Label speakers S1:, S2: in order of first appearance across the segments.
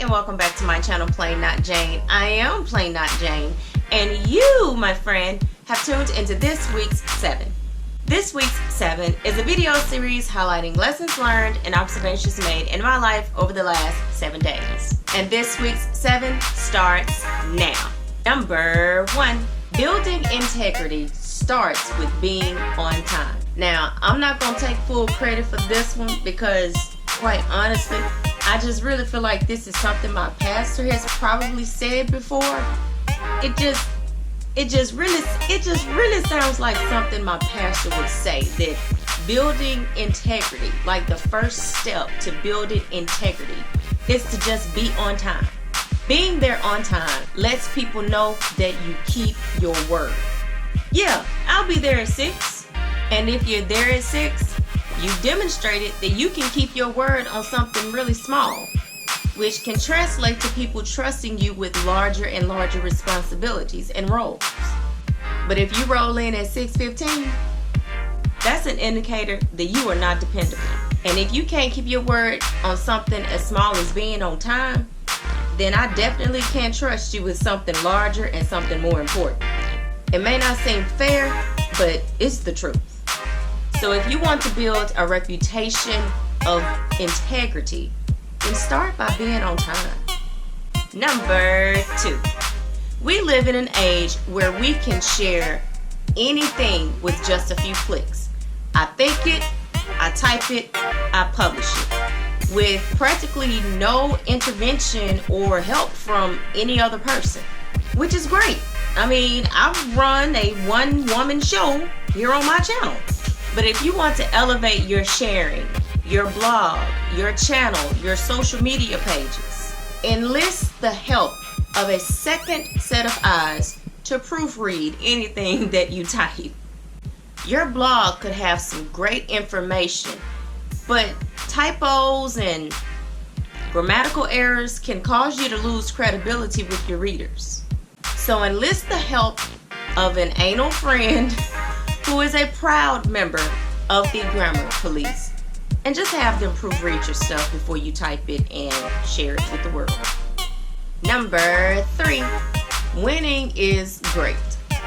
S1: and welcome back to my channel, Plain Not Jane. I am Plain Not Jane, and you, my friend, have tuned into this week's 7. This week's 7 is a video series highlighting lessons learned and observations made in my life over the last 7 days. And this week's 7 starts now. Number 1, building integrity starts with being on time. Now, I'm not going to take full credit for this one because, quite honestly, I just really feel like this is something my pastor has probably said before. It just really sounds like something my pastor would say, that building integrity, like the first step to building integrity, is to just be on time. Being there on time lets people know that you keep your word. Yeah, I'll be there at 6, and if you're there at 6, you've demonstrated that you can keep your word on something really small, which can translate to people trusting you with larger and larger responsibilities and roles. But if you roll in at 6:15, that's an indicator that you are not dependable. And if you can't keep your word on something as small as being on time, then I definitely can't trust you with something larger and something more important. It may not seem fair, but it's the truth. So if you want to build a reputation of integrity, then start by being on time. Number 2, we live in an age where we can share anything with just a few clicks. I think it, I type it, I publish it, with practically no intervention or help from any other person, which is great. I mean, I run a one-woman show here on my channel. But if you want to elevate your sharing, your blog, your channel, your social media pages, enlist the help of a second set of eyes to proofread anything that you type. Your blog could have some great information, but typos and grammatical errors can cause you to lose credibility with your readers. So enlist the help of an anal friend who is a proud member of the grammar police, and just have them proofread your stuff before you type it and share it with the world. Number 3, winning is great.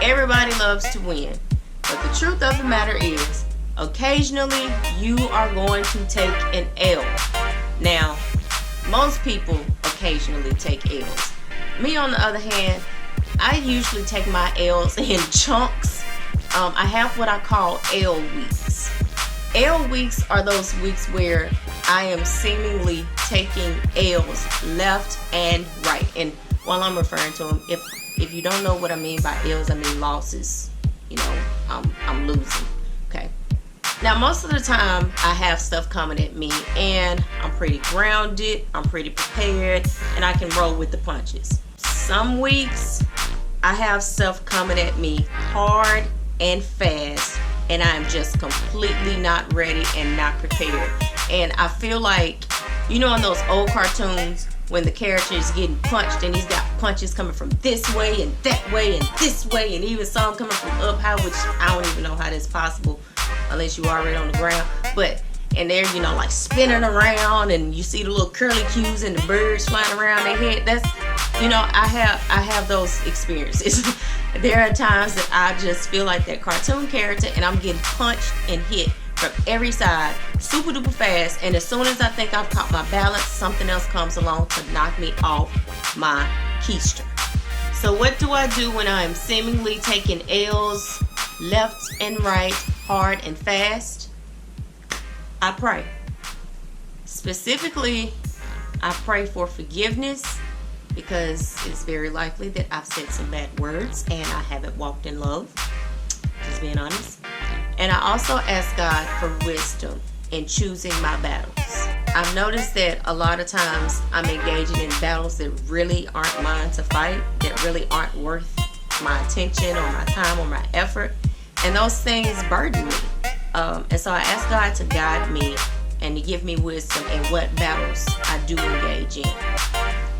S1: Everybody loves to win, but the truth of the matter is, occasionally you are going to take an L. Now, most people occasionally take L's. Me, on the other hand, I usually take my L's in chunks. I have what I call L weeks. L weeks are those weeks where I am seemingly taking L's left and right. And while I'm referring to them, if you don't know what I mean by L's, I mean losses. You know, I'm losing. Okay. Now, most of the time, I have stuff coming at me, and I'm pretty grounded, I'm pretty prepared, and I can roll with the punches. Some weeks, I have stuff coming at me hard and fast, and I am just completely not ready and not prepared. And I feel like, you know, in those old cartoons when the character is getting punched and he's got punches coming from this way and that way and this way, and even some coming from up high, which I don't even know how that's possible unless you are already on the ground. But and they're, you know, like spinning around, and you see the little curly cues and the birds flying around their head. That's, you know, I have those experiences. There are times that I just feel like that cartoon character, and I'm getting punched and hit from every side super duper fast, and as soon as I think I've caught my balance, something else comes along to knock me off my keister. So what do I do when I'm seemingly taking L's left and right, hard and fast? I pray. Specifically, I pray for forgiveness, because it's very likely that I've said some bad words and I haven't walked in love, just being honest. And I also ask God for wisdom in choosing my battles. I've noticed that a lot of times I'm engaging in battles that really aren't mine to fight, that really aren't worth my attention or my time or my effort, and those things burden me. And so I ask God to guide me and to give me wisdom in what battles I do engage in.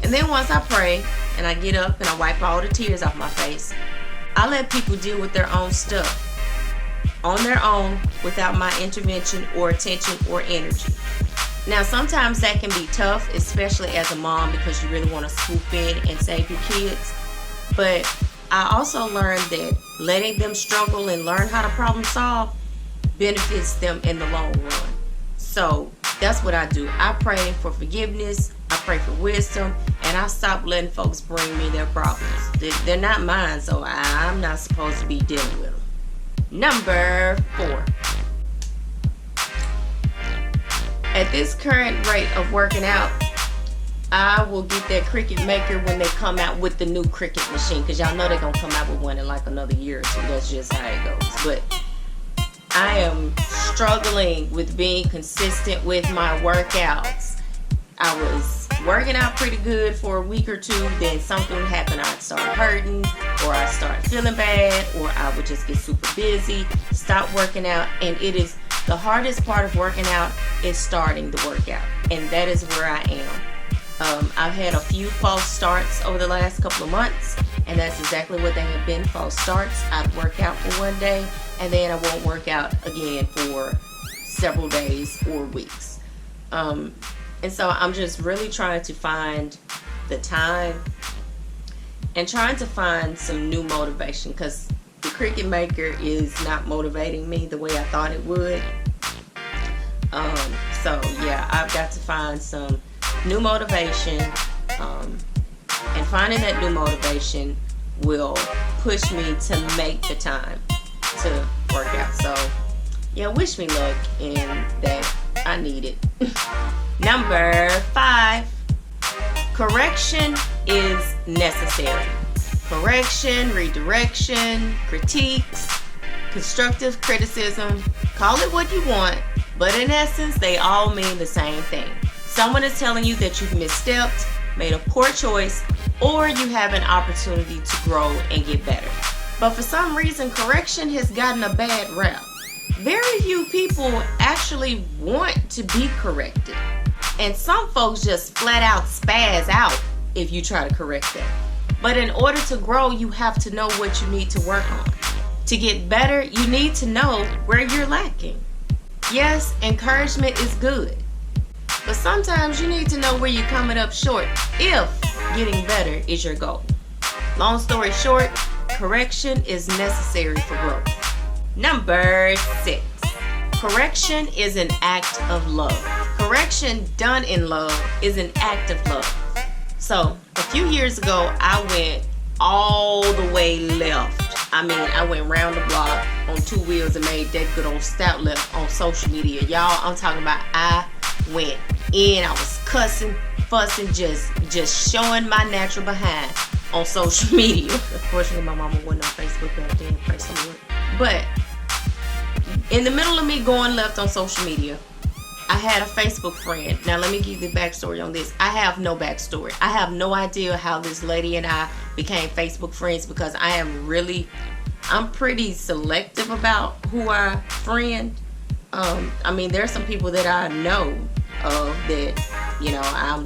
S1: And then once I pray and I get up and I wipe all the tears off my face, I let people deal with their own stuff on their own without my intervention or attention or energy. Now, sometimes that can be tough, especially as a mom, because you really want to swoop in and save your kids. But I also learned that letting them struggle and learn how to problem solve benefits them in the long run. So that's what I do. I pray for forgiveness, I pray for wisdom, and I stop letting folks bring me their problems. They're not mine, so I'm not supposed to be dealing with them. Number 4. At this current rate of working out, I will get that Cricut Maker when they come out with the new Cricut machine, because y'all know they're going to come out with one in like another year or 2. That's just how it goes. But I am struggling with being consistent with my workouts. I was working out pretty good for a week or 2, then something would happen. I'd start hurting, or I'd start feeling bad, or I would just get super busy, stop working out. And it is the hardest part of working out is starting the workout, and that is where I am. I've had a few false starts over the last couple of months, and that's exactly what they have been, false starts. I'd work out for one day, and then I won't work out again for several days or weeks. And so I'm just really trying to find the time and trying to find some new motivation, because the Cricut Maker is not motivating me the way I thought it would. So yeah, I've got to find some new motivation, and finding that new motivation will push me to make the time to work out. So yeah, wish me luck in that. I need it. Number 5, correction is necessary. Correction, redirection, critiques, constructive criticism, call it what you want, but in essence, they all mean the same thing. Someone is telling you that you've misstepped, made a poor choice, or you have an opportunity to grow and get better. But for some reason, correction has gotten a bad rap. Very few people actually want to be corrected. And some folks just flat out spaz out if you try to correct them. But in order to grow, you have to know what you need to work on. To get better, you need to know where you're lacking. Yes, encouragement is good, but sometimes you need to know where you're coming up short if getting better is your goal. Long story short, correction is necessary for growth. Number 6, correction is an act of love. Correction done in love is an act of love. So a few years ago, I went all the way left. I mean, I went round the block on 2 wheels and made that good old stout left on social media. Y'all, I'm talking about I went in. I was cussing, fussing, just showing my natural behind on social media. Unfortunately, my mama wasn't on Facebook back then. Praise the Lord. But in the middle of me going left on social media, I had a Facebook friend. Now let me give you the backstory on this. I have no backstory. I have no idea how this lady and I became Facebook friends, because I'm pretty selective about who I friend. I mean, there are some people that I know of that, you know, I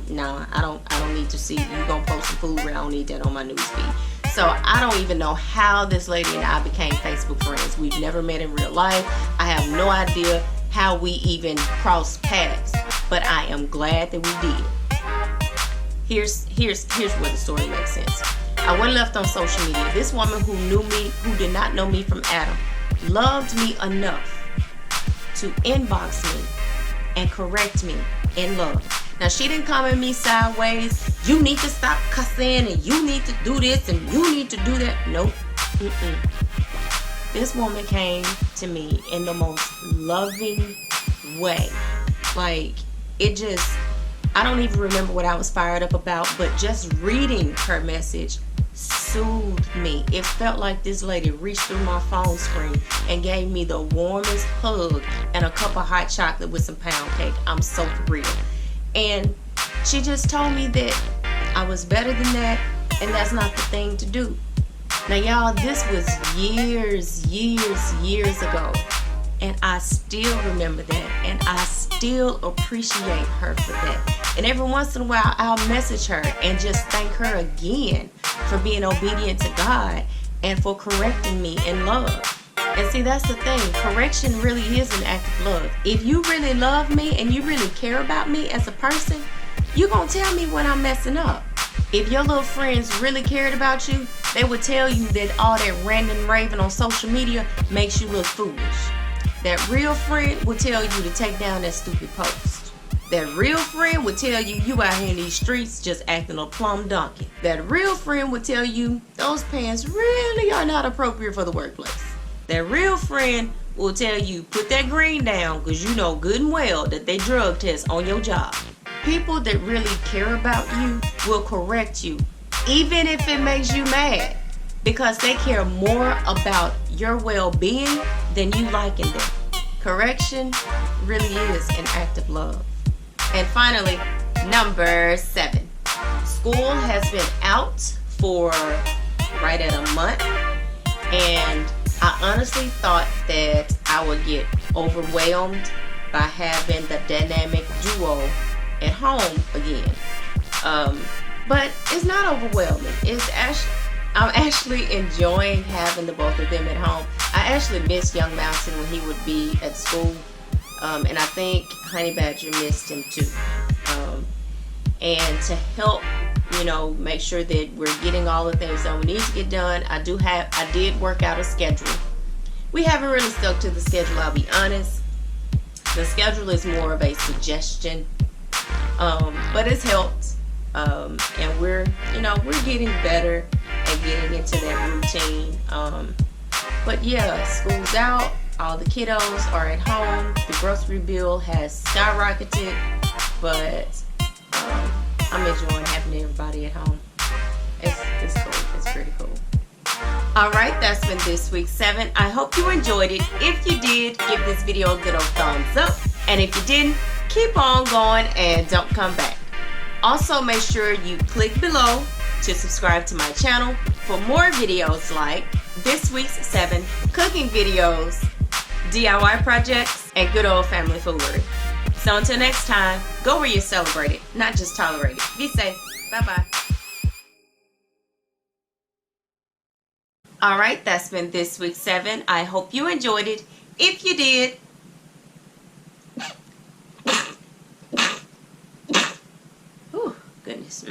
S1: don't need to see you gonna post some food, I don't need that on my newsfeed. So I don't even know how this lady and I became Facebook friends. We've never met in real life. I have no idea how we even crossed paths, but I am glad that we did. Here's where the story makes sense. I went left on social media. This woman who knew me, who did not know me from Adam, loved me enough to inbox me and correct me in love. Now, she didn't come at me sideways. You need to stop cussing, and you need to do this, and you need to do that. Nope. This woman came to me in the most loving way. Like, I don't even remember what I was fired up about, but just reading her message soothed me. It felt like this lady reached through my phone screen and gave me the warmest hug and a cup of hot chocolate with some pound cake. I'm so for real. And she just told me that I was better than that, and that's not the thing to do. Now, y'all, this was years ago, and I still remember that, and I still appreciate her for that. And every once in a while, I'll message her and just thank her again for being obedient to God and for correcting me in love. And see, that's the thing. Correction really is an act of love. If you really love me and you really care about me as a person, you're going to tell me when I'm messing up. If your little friends really cared about you, they would tell you that all that random raving on social media makes you look foolish. That real friend will tell you to take down that stupid post. That real friend will tell you you out here in these streets just acting a plumb donkey. That real friend will tell you those pants really are not appropriate for the workplace. That real friend will tell you put that green down because you know good and well that they drug test on your job. People that really care about you will correct you, even if it makes you mad, because they care more about your well-being than you liking them. Correction really is an act of love. And finally, number 7. School has been out for right at a month, and I honestly thought that I would get overwhelmed by having the dynamic duo at home again. But it's not overwhelming. I'm actually enjoying having the both of them at home. I actually miss Young Mountain when he would be at school. And I think Honey Badger missed him too. And to help, make sure that we're getting all the things that we need to get done, I did work out a schedule. We haven't really stuck to the schedule, I'll be honest. The schedule is more of a suggestion. But it's helped, and we're getting better at getting into that routine. But yeah, school's out, all the kiddos are at home, the grocery bill has skyrocketed, but I'm enjoying having everybody at home. It's cool, it's pretty cool. Alright, that's been this week's 7. I hope you enjoyed it. If you did, give this video a good old thumbs up, and if you didn't, keep on going and don't come back. Also, make sure you click below to subscribe to my channel for more videos like this week's 7 cooking videos, DIY projects, and good old family foolery. So until next time, go where you're celebrated, not just tolerated. Be safe. Bye-bye. Alright, that's been this week's 7. I hope you enjoyed it. If you did, goodness.